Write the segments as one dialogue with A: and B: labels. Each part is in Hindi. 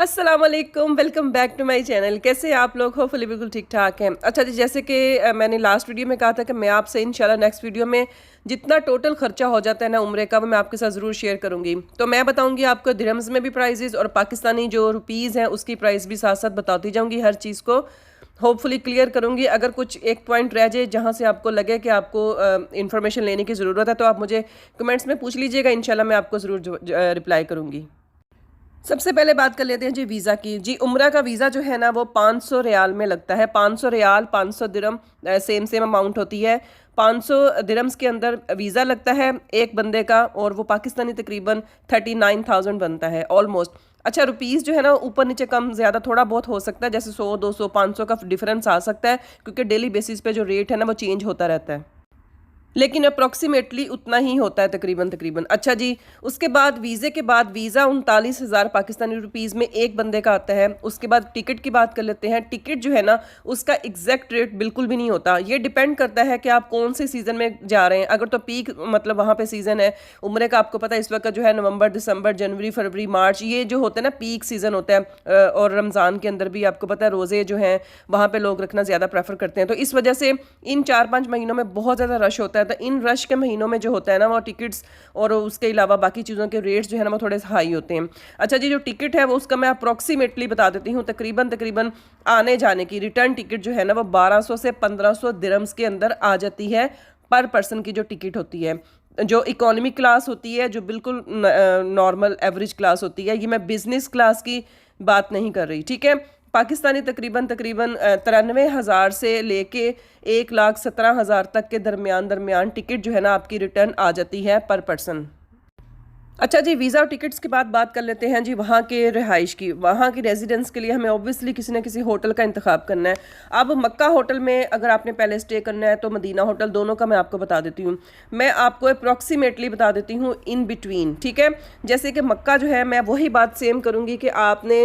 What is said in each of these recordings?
A: अस्सलाम वालेकुम, welcome back to my channel. कैसे हैं आप लोग? होपफुली बिल्कुल ठीक ठाक हैं। अच्छा जी, जैसे कि मैंने लास्ट वीडियो में कहा था कि मैं आपसे इंशाल्लाह नेक्स्ट वीडियो में जितना टोटल खर्चा हो जाता है ना उम्रे का, वो मैं आपके साथ ज़रूर शेयर करूंगी। तो मैं बताऊंगी आपको दिरहम्स में भी प्राइजेस और पाकिस्तानी जो रुपीज़ हैं उसकी प्राइस भी साथ साथ बताती जाऊंगी। हर चीज़ को होपफुली क्लियर करूंगी। अगर कुछ एक पॉइंट रह जाए जहाँ से आपको लगे कि आपको इन्फॉर्मेशन लेने की ज़रूरत है, तो आप मुझे कमेंट्स में पूछ लीजिएगा, इंशाल्लाह मैं आपको ज़रूर रिप्लाई करूँगी। सबसे पहले बात कर लेते हैं जी वीज़ा की। जी उम्रा का वीज़ा जो है ना वो 500 रियाल में लगता है। 500 रियाल, 500 दिरहम, सेम सेम अमाउंट होती है। 500 दिरहम्स के अंदर वीज़ा लगता है एक बंदे का, और वो पाकिस्तानी तकरीबन 39,000 बनता है ऑलमोस्ट। अच्छा, रुपीज़ जो है ना ऊपर नीचे कम ज़्यादा थोड़ा बहुत हो सकता है, जैसे 100 200 500 का डिफरेंस आ सकता है, क्योंकि डेली बेसिस पे जो रेट है ना वो चेंज होता रहता है, लेकिन अप्रॉक्सीमेटली उतना ही होता है तकरीबन तकरीबन। अच्छा जी, उसके बाद वीज़े के बाद वीज़ा 39,000 पाकिस्तानी रुपीज़ में एक बंदे का आता है। उसके बाद टिकट की बात कर लेते हैं। टिकट जो है ना उसका एग्जैक्ट रेट बिल्कुल भी नहीं होता, ये डिपेंड करता है कि आप कौन से सीज़न में जा रहे हैं। अगर तो पीक मतलब वहाँ पे सीज़न है उम्रे का, आपको पता है इस वक्त जो है नवंबर दिसंबर जनवरी फरवरी मार्च, ये जो होता है ना पीक सीज़न होता है। और रमज़ान के अंदर भी आपको पता है रोज़े जो हैं वहाँ पे लोग रखना ज़्यादा प्रेफर करते हैं, तो इस वजह से इन 4-5 महीनों में बहुत ज़्यादा रश होता है। तो इन रश के महीनों में जो होता है ना वो टिकट्स और उसके अलावा बाकी चीज़ों के रेट्स जो है ना वो थोड़े हाई होते हैं। अच्छा जी, जो टिकट है वो उसका मैं अप्रॉक्सीमेटली बता देती हूँ। तकरीबन तकरीबन आने जाने की रिटर्न टिकट जो है ना वो 1200 से 1500 दिरहम्स के अंदर आ जाती है पर पर्सन की जो टिकट होती है। जो इकोनॉमी क्लास होती है, जो बिल्कुल नॉर्मल एवरेज क्लास होती है, ये मैं बिजनेस क्लास की बात नहीं कर रही, ठीक है। पाकिस्तानी तकरीबन तकरीबन 93,000 से लेके 1,17,000 तक के दरमियान दरमियान टिकट जो है ना आपकी रिटर्न आ जाती है पर पर्सन। अच्छा जी, वीज़ा और टिकट्स के बाद बात कर लेते हैं जी वहाँ के रिहाइश की। वहाँ की रेजिडेंस के लिए हमें ऑब्वियसली किसी न किसी होटल का इंतखाब करना है। अब मक्का होटल में अगर आपने पहले स्टे करना है तो मदीना होटल, दोनों का मैं आपको बता देती हूँ। मैं आपको अप्रॉक्सीमेटली बता देती हूँ इन बिटवीन, ठीक है। जैसे कि मक्का जो है मैं वही बात सेम करूँगी कि आपने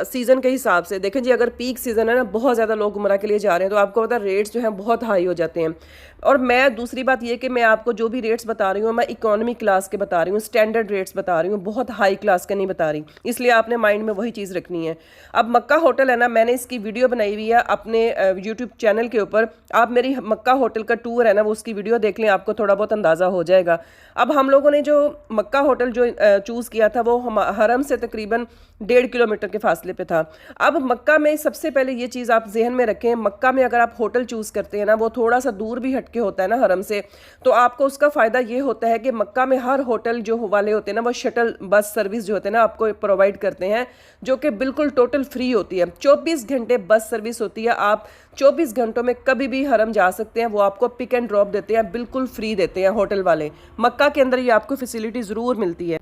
A: सीज़न के हिसाब से देखें जी। अगर पीक सीज़न है ना, बहुत ज़्यादा लोग उम्रा के लिए जा रहे हैं, तो आपको पता है रेट्स जो हैं बहुत हाई हो जाते हैं। और मैं दूसरी बात ये कि मैं आपको जो भी रेट्स बता रही हूँ मैं इकोनॉमी क्लास के बता रही हूँ, स्टैंडर्ड रेट्स बता रही हूँ, बहुत हाई क्लास के नहीं बता रही, इसलिए आपने माइंड में वही चीज़ रखनी है। अब मक्का होटल है ना, मैंने इसकी वीडियो बनाई हुई है अपने यूट्यूब चैनल के ऊपर। आप मेरी मक्का होटल का टूर है ना वो उसकी वीडियो देख लें, आपको थोड़ा बहुत अंदाज़ा हो जाएगा। अब हम लोगों ने जो मक्का होटल जो चूज़ किया था वो हरम से तकरीबन 1.5 किलोमीटर के फासले पे था। अब मक्का में सबसे पहले ये चीज़ आप जहन में रखें, मक्का में अगर आप होटल चूज़ करते हैं ना वो थोड़ा सा दूर भी हटके होता है ना हरम से, तो आपको उसका फ़ायदा ये होता है कि मक्का में हर होटल जो वाले होते हैं ना वो शटल बस सर्विस जो होते हैं ना आपको प्रोवाइड करते हैं, जो कि बिल्कुल टोटल फ्री होती है। 24 घंटे बस सर्विस होती है, आप 24 घंटों में कभी भी हरम जा सकते हैं। वो आपको पिक एंड ड्रॉप देते हैं, बिल्कुल फ्री देते हैं होटल वाले। मक्का के अंदर ये आपको फैसिलिटी ज़रूर मिलती है।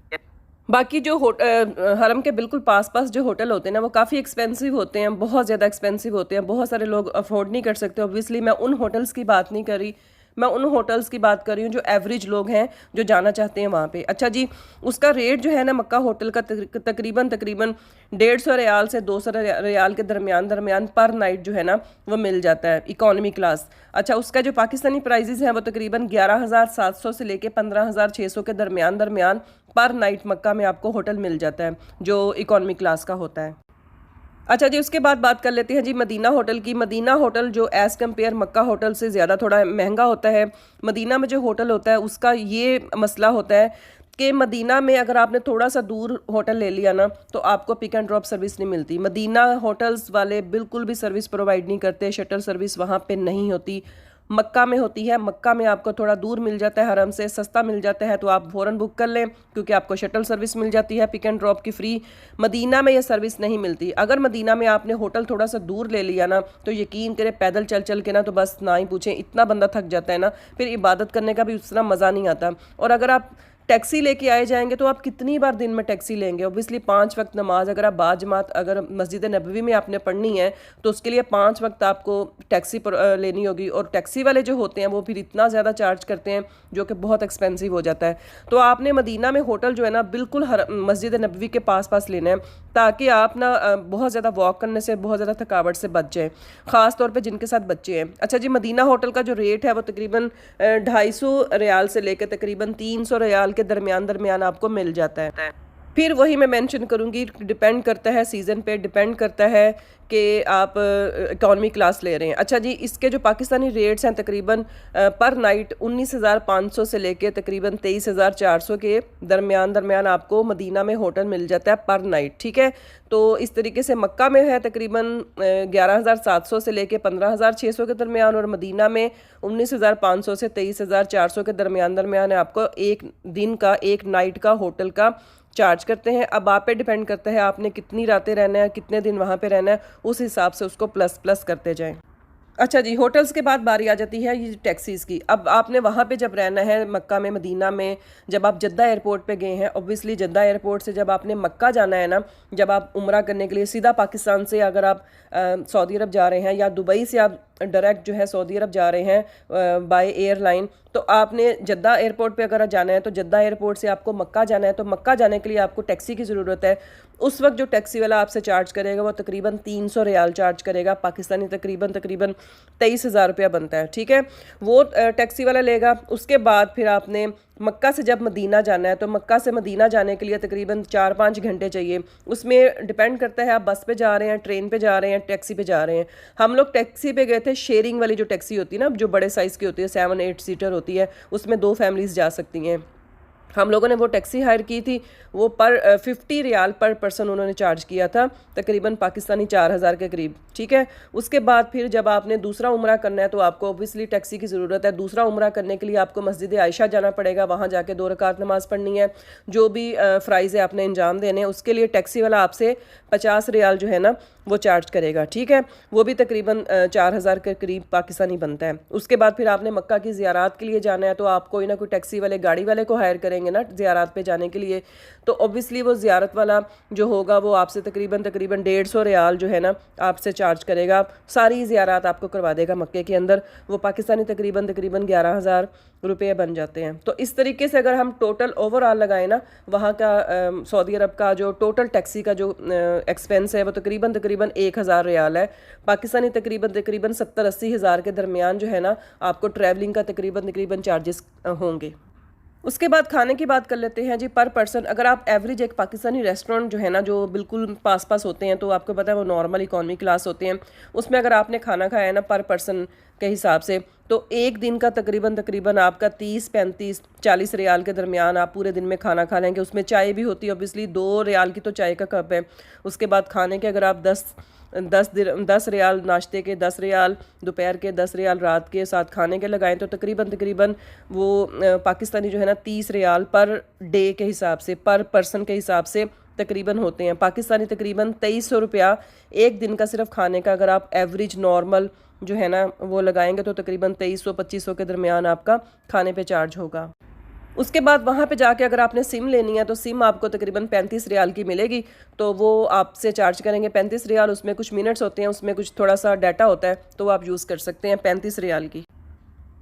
A: बाकी जो हरम के बिल्कुल पास पास जो होटल होते हैं ना वो काफ़ी एक्सपेंसिव होते हैं, बहुत ज़्यादा एक्सपेंसिव होते हैं, बहुत सारे लोग अफोर्ड नहीं कर सकते। ऑब्वियसली मैं उन होटल्स की बात नहीं कर रही, मैं उन होटल्स की बात कर रही हूँ जो एवरेज लोग हैं जो जाना चाहते हैं वहाँ पे। अच्छा जी, उसका रेट जो है ना मक्का होटल का तकरीबन तकरीबन 150 रियाल से 200 रियाल के दरमियान दरमियान पर नाइट जो है ना वो मिल जाता है, इकोनॉमी क्लास। अच्छा, उसका जो पाकिस्तानी प्राइजेज़ हैं वो तकरीबन 11,700 से लेके 15,600 के दरमियान दरमियान पर नाइट मक्का में आपको होटल मिल जाता है जो इकोनॉमी क्लास का होता है। अच्छा जी, उसके बाद बात कर लेते हैं जी मदीना होटल की। मदीना होटल जो एज़ कम्पेयर मक्का होटल से ज़्यादा थोड़ा महंगा होता है। मदीना में जो होटल होता है उसका ये मसला होता है कि मदीना में अगर आपने थोड़ा सा दूर होटल ले लिया ना तो आपको पिक एंड ड्रॉप सर्विस नहीं मिलती। मदीना होटल्स वाले बिल्कुल भी सर्विस प्रोवाइड नहीं करते, शटल सर्विस वहाँ पे नहीं होती। मक्का में होती है। मक्का में आपको थोड़ा दूर मिल जाता है, हरम से सस्ता मिल जाता है, तो आप फ़ौरन बुक कर लें क्योंकि आपको शटल सर्विस मिल जाती है पिक एंड ड्रॉप की फ्री। मदीना में ये सर्विस नहीं मिलती। अगर मदीना में आपने होटल थोड़ा सा दूर ले लिया ना तो यकीन करें पैदल चल चल के ना तो बस ना ही पूछें, इतना बंदा थक जाता है ना, फिर इबादत करने का भी उतना मज़ा नहीं आता। और अगर आप टैक्सी लेके आए जाएंगे तो आप कितनी बार दिन में टैक्सी लेंगे? ऑब्वियसली 5 वक्त नमाज अगर आप बाजमात अगर मस्जिद नबवी में आपने पढ़नी है तो उसके लिए 5 वक्त आपको टैक्सी लेनी होगी, और टैक्सी वाले जो होते हैं वो फिर इतना ज़्यादा चार्ज करते हैं जो कि बहुत एक्सपेंसिव हो जाता है। तो आपने मदीना में होटल जो है ना बिल्कुल मस्जिद नबवी के पास पास लेना है ताकि आप ना बहुत ज़्यादा वॉक करने से, बहुत ज़्यादा थकावट से बच जाए, ख़ास तौर पे जिनके साथ बच्चे हैं। अच्छा जी, मदीना होटल का जो रेट है वो तकरीबन 250 रियाल से लेकर तकरीबन 300 रियाल के दरमियान दरमियान आपको मिल जाता है। फिर वही मैं मेंशन करूँगी, डिपेंड करता है सीज़न पे, डिपेंड करता है कि आप इकॉनमी क्लास ले रहे हैं। अच्छा जी, इसके जो पाकिस्तानी रेट्स हैं तकरीबन पर नाइट 19,500 से लेके तकरीबन 23,400 के दरमियान आपको मदीना में होटल मिल जाता है पर नाइट, ठीक है। तो इस तरीके से मक्का में है तकरीबन 11,700 से लेके 15,600 के दरमियान, और मदीना में 19,500 से 23,400 के दरमियान है आपको एक दिन का, एक नाइट का होटल का चार्ज करते हैं। अब आप पे डिपेंड करता है आपने कितनी रातें रहना है, कितने दिन वहाँ पे रहना है, उस हिसाब से उसको प्लस प्लस करते जाएं। अच्छा जी, होटल्स के बाद बारी आ जाती है ये टैक्सीज़ की। अब आपने वहाँ पे जब रहना है मक्का में, मदीना में, जब आप जद्दा एयरपोर्ट पे गए हैं, ऑब्वियसली जद्दा एयरपोर्ट से जब आपने मक्का जाना है ना, जब आप उम्रा करने के लिए सीधा पाकिस्तान से अगर आप सऊदी अरब जा रहे हैं या दुबई से आप डायरेक्ट जो है सऊदी अरब जा रहे हैं बाय एयरलाइन, तो आपने जद्दा एयरपोर्ट पे अगर जाना है तो जद्दा एयरपोर्ट से आपको मक्का जाना है, तो मक्का जाने के लिए आपको टैक्सी की ज़रूरत है। उस वक्त जो टैक्सी वाला आपसे चार्ज करेगा वो तकरीबन 300 रियाल चार्ज करेगा, पाकिस्तानी तकरीबन 23,000 रुपया बनता है, ठीक है। वो टैक्सी वाला लेगा। उसके बाद फिर आपने मक्का से जब मदीना जाना है, तो मक्का से मदीना जाने के लिए तकरीबन 4-5 घंटे चाहिए। उसमें डिपेंड करता है आप बस पे जा रहे हैं, ट्रेन पे जा रहे हैं, टैक्सी पे जा रहे हैं। हम लोग टैक्सी पे गए थे, शेयरिंग वाली जो टैक्सी होती है ना, जो बड़े साइज़ की होती है, 7-8 सीटर होती है, उसमें 2 फैमिलीज़ जा सकती हैं। हम लोगों ने वो टैक्सी हायर की थी, वो पर 50 रियाल पर पर्सन उन्होंने चार्ज किया था, तकरीबन पाकिस्तानी 4,000 के करीब, ठीक है। उसके बाद फिर जब आपने दूसरा उम्रा करना है तो आपको ऑब्वियसली टैक्सी की ज़रूरत है। दूसरा उम्रा करने के लिए आपको मस्जिद आयशा जाना पड़ेगा, वहाँ जाके 2 रकात नमाज़ पढ़नी है, जो भी फ़राइज़ है आपने अंजाम देने हैं, उसके लिए टैक्सी वाला आपसे 50 रियाल जो है ना वो चार्ज करेगा, ठीक है। वो भी तकरीबन 4,000 के करीब पाकिस्तानी बनता है। उसके बाद फिर आपने मक्का की ज़ियारत के लिए जाना है, तो आप कोई ना कोई टैक्सी वाले, गाड़ी वाले को हायर करेंगे ना ज़ियारत पे जाने के लिए, तो ऑब्वियसली वो ज़ियारत वाला जो होगा वो आपसे तकरीबन 150 रियाल जो है ना आपसे चार्ज करेगा। सारी ज़ियारत आपको करवा देगा मक्के के अंदर, वो पाकिस्तानी तकरीबन 11,000 रुपये बन जाते हैं। तो इस तरीके से अगर हम टोटल ओवरऑल लगाएं ना, वहाँ का सऊदी अरब का जो टोटल टैक्सी का जो एक्सपेंस है वो तकरीबन 1,000 रियाल है। पाकिस्तानी तकरीबन 70-80 हज़ार के दरमियान जो है ना आपको ट्रैवलिंग का तकरीबन चार्जेस होंगे। उसके बाद खाने की बात कर लेते हैं जी, पर पर्सन। अगर आप एवरेज एक पाकिस्तानी रेस्टोरेंट जो है ना, जो बिल्कुल पास पास होते हैं, तो आपको पता है वो नॉर्मल इकॉनमी क्लास होते हैं, उसमें अगर आपने खाना खाया है ना पर पर्सन के हिसाब से, तो एक दिन का तकरीबन आपका 30-35-40 रियाल के दरमियान आप पूरे दिन में खाना खा लेंगे। उसमें चाय भी होती है, ऑब्वियसली 2 रियाल की तो चाय का कप है। उसके बाद खाने के अगर आप 10 रियाल नाश्ते के, 10 रियाल दोपहर के, 10 रियाल रात के साथ खाने के लगाएं, तो तकरीबन वो पाकिस्तानी जो है ना 30 रियाल पर डे के हिसाब से, पर पर्सन के हिसाब से तकरीबन होते हैं। पाकिस्तानी तकरीबन 2,300 रुपया एक दिन का सिर्फ खाने का अगर आप एवरेज नॉर्मल जो है ना वो लगाएंगे, तो तकरीबन 2,300-2,500 के दरमियान आपका खाने पे चार्ज होगा। उसके बाद वहाँ पे जाके अगर आपने सिम लेनी है तो सिम आपको तकरीबन 35 रियाल की मिलेगी, तो वो आपसे चार्ज करेंगे 35 रियाल। उसमें कुछ मिनट्स होते हैं, उसमें कुछ थोड़ा सा डाटा होता है, तो आप यूज़ कर सकते हैं 35 रियाल की।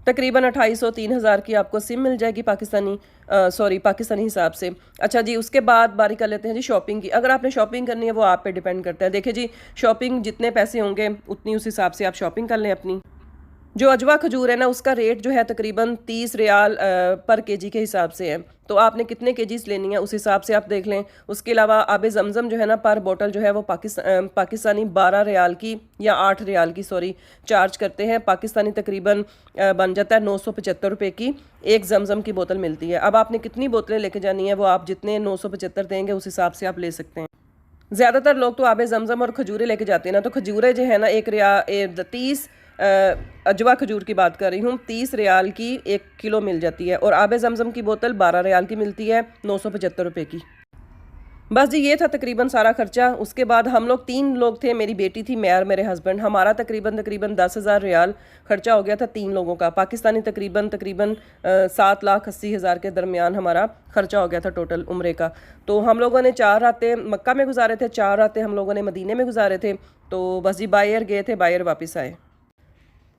A: तकरीबन 2,500-3,000 की आपको सिम मिल जाएगी पाकिस्तानी हिसाब से। अच्छा जी, उसके बाद बारी कर लेते हैं जी शॉपिंग की। अगर आपने शॉपिंग करनी है वो आप पे डिपेंड करता है। देखिए जी, शॉपिंग जितने पैसे होंगे उतनी उस हिसाब से आप शॉपिंग कर लें अपनी। जो अजवा खजूर है ना, उसका रेट जो है तकरीबन 30 रियाल पर केजी के हिसाब से है, तो आपने कितने केजीज लेनी है उस हिसाब से आप देख लें। उसके अलावा आबे जमजम जो है ना पर बोतल जो है वो पाकिस्तानी 12 रियाल की या 8 रियाल की चार्ज करते हैं। पाकिस्तानी तकरीबन बन जाता है 975 रुपये की एक जमजम की बोतल मिलती है। अब आपने कितनी बोतलें लेके जानी है वो आप जितने 975 देंगे उस हिसाब से आप ले सकते हैं। ज़्यादातर लोग तो आबे जमजम और खजूरें लेके जाते हैं ना, तो खजूरें जो है ना 30 अजवा खजूर की बात कर रही हूँ, 30 रियाल की 1 किलो मिल जाती है, और आबे जमजम की बोतल 12 रियाल की मिलती है 975 रुपये की। बस जी, ये था तकरीबन सारा खर्चा। उसके बाद हम लोग 3 लोग थे, मेरी बेटी थी, मैं और मेरे हस्बैंड। हमारा तकरीबन 10,000 रियाल खर्चा हो गया था 3 लोगों का। पाकिस्तानी तकरीबन 7,80,000 के दरमियान हमारा खर्चा हो गया था टोटल उम्रे का। तो हम लोगों ने 4 रातें मक्का में गुजारे थे, 4 रातें हम लोगों ने मदीने में गुजारे थे। तो बस जी, बायर गए थे, बायर वापस आए।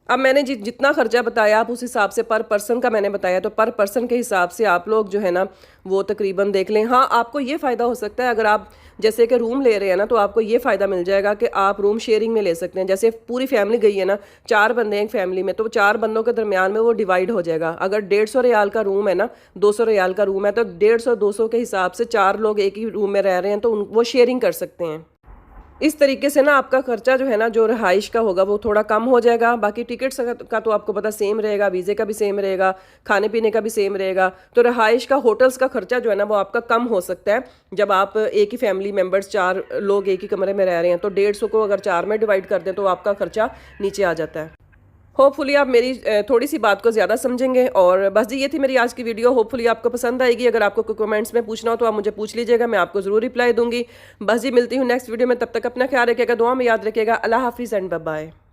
A: अब मैंने जितना खर्चा बताया आप उस हिसाब से पर पर्सन का मैंने बताया, तो पर पर्सन के हिसाब से आप लोग जो है ना वो तकरीबन देख लें। हाँ, आपको ये फ़ायदा हो सकता है अगर आप जैसे कि रूम ले रहे हैं ना, तो आपको ये फ़ायदा मिल जाएगा कि आप रूम शेयरिंग में ले सकते हैं। जैसे पूरी फैमिली गई है ना, 4 बंदे हैं एक फैमिली में, तो 4 बंदों के दरमियान में वो डिवाइड हो जाएगा। अगर 150 रियाल का रूम है ना, 200 रियाल का रूम है, तो 150-200 के हिसाब से 4 लोग एक ही रूम में रह रहे हैं, तो वो शेयरिंग कर सकते हैं। इस तरीके से ना आपका खर्चा जो है ना, जो रहाइश का होगा वो थोड़ा कम हो जाएगा। बाकी टिकट्स का तो आपको पता सेम रहेगा, वीज़े का भी सेम रहेगा, खाने पीने का भी सेम रहेगा। तो रहाइश का, होटल्स का खर्चा जो है ना वो आपका कम हो सकता है जब आप एक ही फैमिली मेम्बर्स 4 लोग एक ही कमरे में रह रहे हैं। तो 150 को अगर 4 में डिवाइड कर दें तो आपका खर्चा नीचे आ जाता है। होपफुली आप मेरी थोड़ी सी बात को ज़्यादा समझेंगे। और बस जी, ये थी मेरी आज की वीडियो। होपफुली आपको पसंद आएगी। अगर आपको कोई कमेंट्स में पूछना हो तो आप मुझे पूछ लीजिएगा, मैं आपको ज़रूर रिप्लाई दूंगी। बस जी, मिलती हूँ नेक्स्ट वीडियो में। तब तक अपना ख्याल रखिएगा, दुआ में याद रखिएगा। अल्लाह हाफिज़ एंड बाय बाय।